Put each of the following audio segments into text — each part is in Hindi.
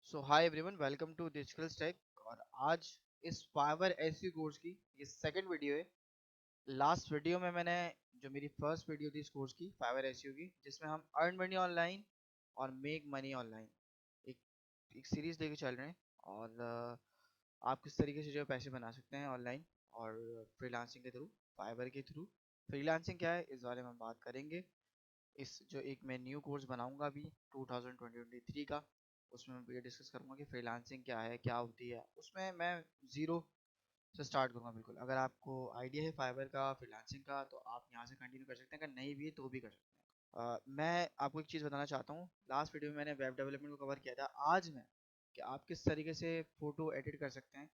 So hi everyone, welcome to digital stack. और आज इस फाइवर एसईओ कोर्स की ये सेकंड वीडियो है। लास्ट वीडियो में मैंने जो मेरी फर्स्ट वीडियो थी इस कोर्स की फाइवर एसईओ की, जिसमें हम अर्न मनी ऑनलाइन और मेक मनी ऑनलाइन एक एक सीरीज लेके चल रहे हैं। और आप किस तरीके से जो पैसे बना सकते हैं ऑनलाइन और फ्रीलांसिंग के थ्रू, फाइवर के थ्रू। फ्रीलांसिंग क्या है इस बारे में हम बात करेंगे। इस जो एक मैं न्यू कोर्स बनाऊंगा अभी 2023 का, उसमें मैं ये डिस्कस करूंगा कि फ्रीलांसिंग क्या है, क्या होती है। उसमें मैं ज़ीरो से स्टार्ट करूंगा। बिल्कुल, अगर आपको आइडिया है फाइबर का, फ्रीलांसिंग का, तो आप यहाँ से कंटिन्यू कर सकते हैं। अगर नहीं भी है तो भी कर सकते हैं। मैं आपको एक चीज़ बताना चाहता हूँ। लास्ट वीडियो में मैंने वेब डेवलपमेंट को कवर किया था। आज मैं कि आप किस तरीके से फ़ोटो एडिट कर सकते हैं।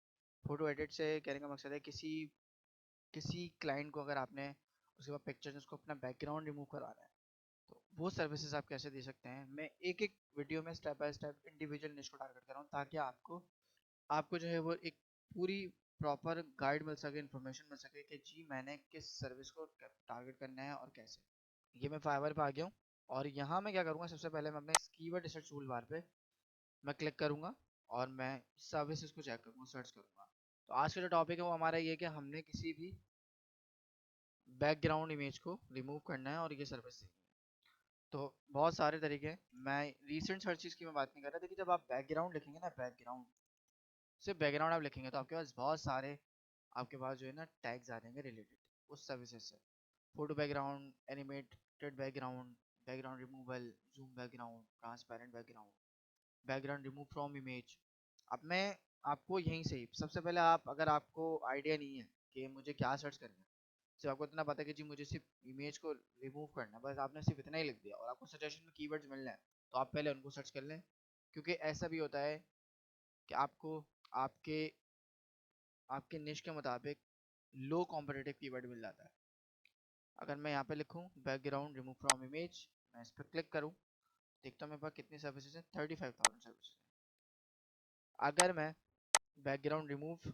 फ़ोटो एडिट से कहने का मकसद है किसी किसी क्लाइंट को अगर आपने उसके बाद पिक्चर उसको अपना बैकग्राउंड रिमूव करवाना है, तो वो सर्विसेज आप कैसे दे सकते हैं। मैं एक एक वीडियो में स्टेप बाय स्टेप इंडिविजुअल निश को टारगेट कर रहा हूँ, ताकि आपको आपको जो है वो एक पूरी प्रॉपर गाइड मिल सके, इन्फॉर्मेशन मिल सके कि जी मैंने किस सर्विस को टारगेट करना है और कैसे। ये मैं फाइवर पे आ गया हूँ। और यहाँ मैं क्या करूँगा, सबसे पहले मैं अपने कीवर्ड रिसर्च टूल बार पे मैं क्लिक करूँगा और मैं सर्विसेज को चेक करूँगा, सर्च करूँगा। तो आज का जो टॉपिक है वो हमारा ये कि हमने किसी भी बैकग्राउंड इमेज को रिमूव करना है और ये सर्विस देनी है। तो बहुत सारे तरीके हैं। मैं रीसेंट सर्चेस की मैं बात नहीं कर रहा। देखिए, जब आप बैकग्राउंड लिखेंगे ना, बैकग्राउंड, सिर्फ बैकग्राउंड आप लिखेंगे तो आपके पास बहुत सारे, आपके पास जो है ना टैग्स आ जाएंगे रिलेटेड उस सर्विसेज से। Photo background, animated background, background removal, zoom background, transparent background, background remove from image. अब मैं आपको यहीं से ही सबसे पहले, आप अगर आपको आइडिया नहीं है कि मुझे क्या सर्च करना है, सिर्फ आपको इतना पता है कि जी मुझे सिर्फ इमेज को रिमूव करना है, बस आपने सिर्फ इतना ही लिख दिया और आपको सजेशन में कीवर्ड्स मिल रहे हैं, तो आप पहले उनको सर्च कर लें। क्योंकि ऐसा भी होता है कि आपको आपके आपके निश के मुताबिक लो कॉम्पिटिटिव कीवर्ड मिल जाता है। अगर मैं यहाँ पे लिखूँ बैकग्राउंड रिमूव फ्रॉम इमेज, मैं इस पर क्लिक करूँ, देखता हूँ मेरे पास कितनी सर्विसेज हैं। 35,000 सर्विसेज हैं। अगर मैं बैकग्राउंड रिमूव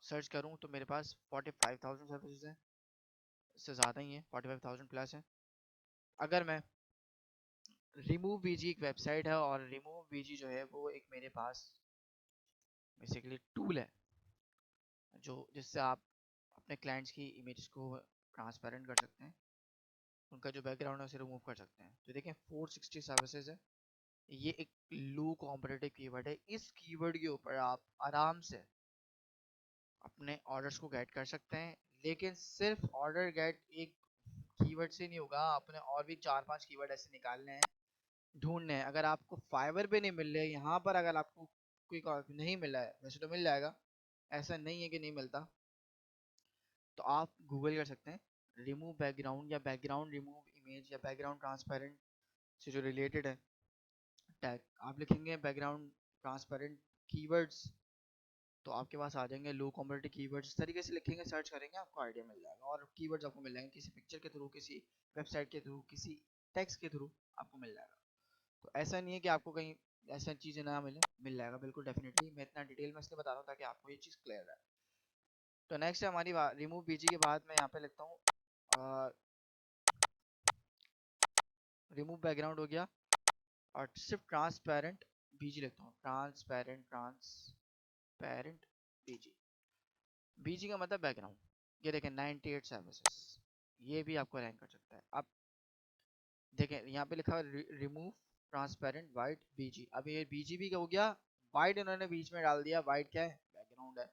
सर्च करूँ तो मेरे पास 45,000 सर्विसेज हैं। इससे ज़्यादा ही है, 45,000 प्लस है। अगर मैं रिमूव बीजी, एक वेबसाइट है, और रिमूव बीजी जो है वो एक मेरे पास बेसिकली टूल है जो जिससे आप अपने क्लाइंट्स की इमेजेस को ट्रांसपेरेंट कर सकते हैं, उनका जो बैकग्राउंड है उसे रिमूव कर सकते हैं। तो देखें 460 सर्विसेज है। ये एक लो कॉम्पिटिटिव कीवर्ड है। इस कीवर्ड के ऊपर आप आराम से अपने ऑर्डर्स को गेट कर सकते हैं। लेकिन सिर्फ ऑर्डर गेट एक कीवर्ड से नहीं होगा, आपने और भी 4-5 कीवर्ड ऐसे निकालने हैं, ढूंढने हैं। अगर आपको फाइवर पे नहीं मिल रहे, यहाँ पर अगर आपको कोई नहीं मिला है, वैसे तो मिल जाएगा, ऐसा नहीं है कि नहीं मिलता, तो आप गूगल कर सकते हैं रिमूव बैकग्राउंड या बैकग्राउंड रिमूव इमेज या बैकग्राउंड ट्रांसपेरेंट से जो रिलेटेड है टैग। आप लिखेंगे बैकग्राउंड ट्रांसपेरेंट कीवर्ड्स, तो आपके पास आ जाएंगे लो कॉम्पिटिटिव कीवर्ड्स। इस तरीके से लिखेंगे, सर्च करेंगे, आपको आइडिया मिल जाएगा और कीवर्ड्स आपको मिल जाएंगे किसी पिक्चर के थ्रू, किसी वेबसाइट के थ्रू, किसी टेक्स्ट के थ्रू आपको मिल जाएगा। तो ऐसा नहीं है कि आपको कहीं ऐसा चीज़ें ना मिले, मिल जाएगा बिल्कुल डेफिनेटली। मैं इतना डिटेल में इसलिए बता रहा हूँ ताकि आपको ये चीज़ क्लियर है। तो नेक्स्ट है हमारी बात रिमूव बीजी के बाद मैं यहाँ पे लिखता हूँ रिमूव बैकग्राउंड हो गया, और सिर्फ ट्रांसपेरेंट बीजी लिखता हूँ। ट्रांसपेरेंट बीजी, बीजी का मतलब बैकग्राउंड। ये देखें 98 सर्विसेज, ये भी आपको रैंक कर सकता है। अब देखें यहाँ पे लिखा है रिमूव ट्रांसपेरेंट वाइट बीजी। अब ये बीजी भी हो गया, वाइट इन्होंने बीच में डाल दिया। वाइट क्या है, बैकग्राउंड है।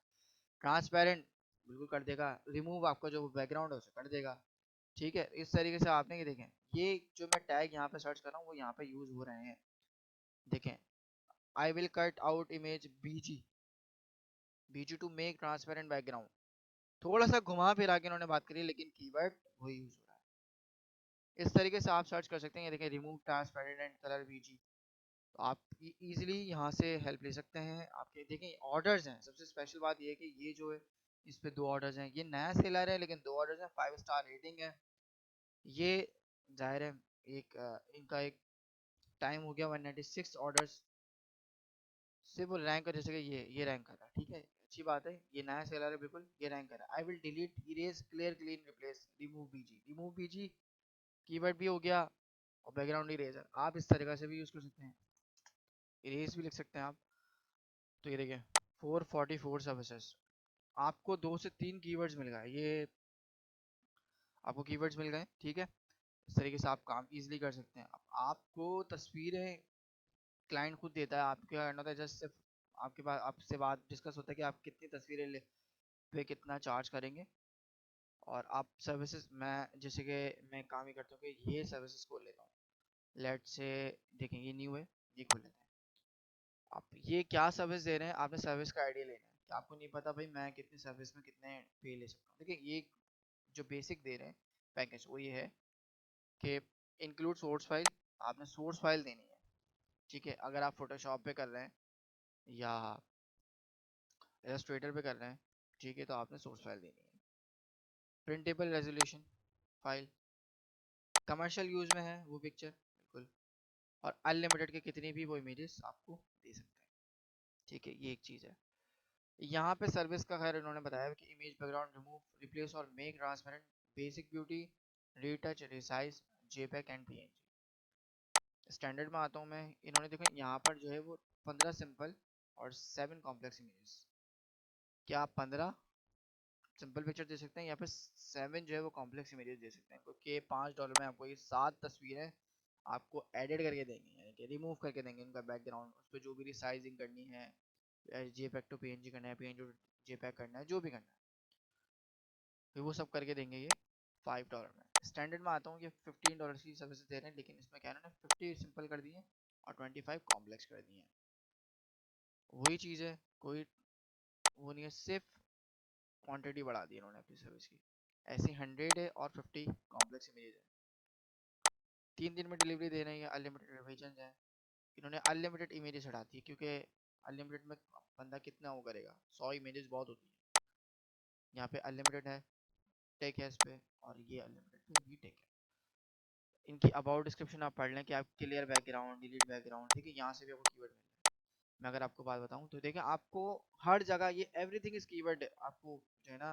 ट्रांसपेरेंट बिल्कुल कर देगा, रिमूव आपका जो बैकग्राउंड है उसे कर देगा। ठीक है, इस तरीके से आपने ये देखें, ये जो मैं टैग यहाँ पे सर्च कर रहा हूँ वो यहाँ पे यूज हो रहे हैं। देखें, I will cut out image BG, BG to make transparent background. थोड़ा सा घुमा फिरा के उन्होंने बात करी, लेकिन कीवर्ड वही यूज हो रहा है। इस तरीके से आप सर्च कर सकते हैं। ये देखें रिमूव ट्रांसपेरेंट कलर बीजी, तो आप इजीली यहाँ से हेल्प ले सकते हैं। आपके देखें ऑर्डर्स हैं, सबसे स्पेशल बात ये है कि ये जो है इस पे 2 ऑर्डर्स हैं। ये नया सेलर है लेकिन 2 ऑर्डर्स हैं, 5 स्टार रेटिंग है। ये जाहिर है एक इनका एक टाइम हो गया 196 ऑर्डर्स से वो रैंक कर, जैसे कि ये रैंक कर रहा है। ठीक है, अच्छी बात है, ये नया सेलर है, बिल्कुल ये रैंक कर रहा है। I will delete erase clear clean replace remove BG, remove BG keyword भी हो गया और बैकग्राउंड इरेजर आप इस तरीके से भी यूज कर सकते हैं। इरेज भी लिख सकते हैं आप। तो ये देखिए 444 सर्विसेज, आपको 2 से 3 कीवर्ड्स मिल गए, ये आपको कीवर्ड्स मिल गए, ठीक है। इस तरीके से आप काम इजीली कर सकते हैं। अब आपको तस्वीरें क्लाइंट खुद देता है, आपके करना होता है जस्ट सिर्फ आपके पास आपसे बात डिस्कस होता है कि आप कितनी तस्वीरें ले पे कितना चार्ज करेंगे, और आप सर्विसेज, मैं जैसे कि मैं काम ही करता हूँ कि ये सर्विसेज खोल लेता हूँ, लेट से देखें ये न्यू है, ये खोल लेते हैं। आप ये क्या सर्विस दे रहे हैं, आपने सर्विस का आइडिया लेना है कि आपको नहीं पता भाई मैं कितनी सर्विस में कितने पे ले सकता हूँ। देखिए ये जो बेसिक दे रहे हैं पैकेज वो ये है कि इंक्लूड सोर्स फाइल, आपने सोर्स फाइल देनी है, ठीक है। अगर आप फोटोशॉप पे कर रहे हैं या इलस्ट्रेटर पे कर रहे हैं, ठीक है, तो आपने सोर्स फाइल देनी है। Printable resolution file, commercial use में है वो पिक्चर बिल्कुल, और अनलिमिटेड के कितनी भी वो इमेजेस आपको दे सकते हैं, ठीक है। ये एक चीज़ है। यहाँ पे सर्विस का खैर इन्होंने बताया कि इमेज बैकग्राउंड रिमूव रिप्लेस और make transparent, basic beauty, retouch, resize, JPEG and PNG. Standard में आता हूँ मैं, इन्होंने देखो यहाँ पर जो है वो 15 सिंपल और 7 कॉम्प्लेक्स इमेजेस, क्या आप 15 सिंपल पिक्चर दे सकते हैं या फिर 7 जो है वो कॉम्प्लेक्स इमेजेस दे सकते हैं, क्योंकि $5 में आपको ये 7 तस्वीरें आपको एडिट करके देंगे, यानी कि रिमूव करके देंगे उनका बैकग्राउंड, उस पर जो भी रिसाइजिंग करनी है, जेपैक टू पीएनजी करना है, पीएनजी टू जेपैक करना है, जो भी करना है फिर वो सब करके देंगे ये $5 में। स्टैंडर्ड में आता हूँ ये $15 की सर्विस दे रहे हैं, लेकिन इसमें क्या है ना 50 सिंपल कर दिए और 25 कॉम्प्लेक्स कर दिए हैं। वही चीज़ है, कोई वो नहीं है, सिर्फ क्वांटिटी बढ़ा दी इन्होंने अपनी सर्विस की। ऐसी 100 है और 50 कॉम्प्लेक्स इमेज है। 3 दिन में डिलीवरी दे रहे हैं, अनलिमिटेड रिविजन है। इन्होंने अनलिमिटेड इमेजेस हटा दी क्योंकि अनलिमिटेड में बंदा कितना वो करेगा, 100 इमेजेस बहुत होती है। यहाँ पे अनलिमिटेड है, टेक है इस पे, और ये अनलिमिटेड पे भी टेक है। इनकी अबाउट डिस्क्रिप्शन आप पढ़ लें कि आप क्लियर बैकग्राउंड, डिलीट बैकग्राउंड, ठीक है, यहाँ से भी आपको कीवर्ड मिल रहा है। मैं अगर आपको बात बताऊँ तो देखिए आपको हर जगह ये एवरीथिंग इज कीवर्ड आपको जो है ना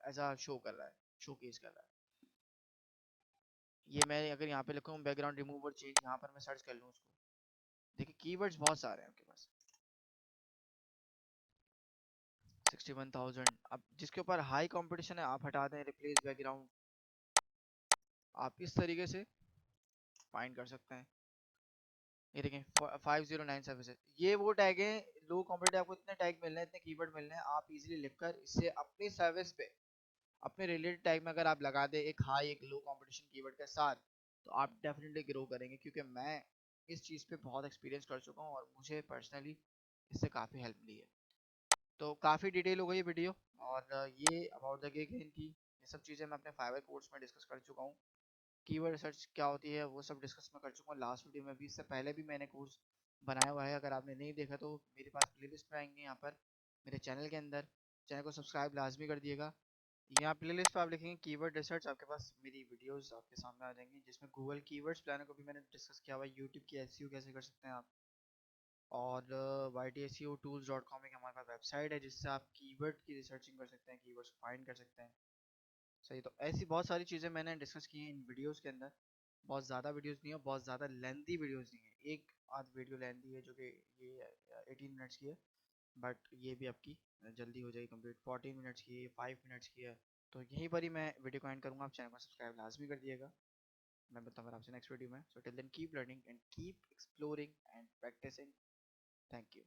एज अ शो कर रहा है, शो केस कर रहा है। ये मैं अगर यहाँ पे लिखूँ बैकग्राउंड रिमूव और चेंज, यहाँ पर मैं सर्च कर लूँ उसको, देखिए कीवर्ड्स बहुत सारे हैं आपके पास, 61,000। अब जिसके ऊपर हाई कंपटीशन है आप हटा दें, रिप्लेस बैकग्राउंड, आप इस तरीके से फाइंड कर सकते हैं। ये देखें 509 सर्विसेज, ये वो टैग है लो कॉम्पिटिटिव, आपको इतने टैग मिल रहे हैं, इतने कीवर्ड मिल रहे हैं, आप इजीली लिखकर इससे अपनी सर्विस पे अपने रिलेटेड टैग में अगर आप लगा दे एक हाई एक लो कंपटीशन कीवर्ड के साथ, तो आप डेफिनेटली ग्रो करेंगे, क्योंकि मैं इस चीज़ पे बहुत एक्सपीरियंस कर चुका हूँ और मुझे पर्सनली इससे काफ़ी हेल्प मिली है। तो काफ़ी डिटेल हो गई वीडियो, और ये अबाउट द गिग है इनकी, ये सब चीज़ें मैं अपने फाइवर कोर्स में डिस्कस कर चुका हूँ। कीवर्ड रिसर्च क्या होती है वो सब डिस्कस मैं कर चुका हूँ लास्ट वीडियो में भी, इससे पहले भी मैंने कोर्स बनाया हुआ है, अगर आपने नहीं देखा तो मेरे पास प्लेलिस्ट में आएंगे यहाँ पर मेरे चैनल के अंदर, चैनल को सब्सक्राइब लाजमी कर दिएगा। यहाँ प्लेलिस्ट पे आप लिखेंगे कीवर्ड रिसर्च, आपके पास मेरी वीडियोस आपके सामने आ जाएंगी, जिसमें गूगल कीवर्ड्स प्लानर को भी मैंने डिस्कस किया हुआ है, यूट्यूब की एसईओ कैसे कर सकते हैं आप, और ytseotools.com एक हमारे पास वेबसाइट है जिससे आप कीवर्ड की रिसर्चिंग कर सकते हैं, कीवर्ड्स फाइंड कर सकते हैं। सही, तो ऐसी बहुत सारी चीज़ें मैंने डिस्कस की हैं इन वीडियोस के अंदर। बहुत ज़्यादा वीडियोस नहीं है, बहुत ज़्यादा लेंथी वीडियोस नहीं है, एक आध वीडियो लेंथी है जो कि ये 18 मिनट्स की है, बट ये भी आपकी जल्दी हो जाएगी कंप्लीट, 14 मिनट्स की है, 5 मिनट्स की है। तो यहीं पर ही मैं वीडियो को एंड करूँगा, आप चैनल को सब्सक्राइब लाजमी कर दिएगा। मैं मिलता हूँ आपसे नेक्स्ट वीडियो में, so till then keep learning and keep exploring and practicing. Thank you.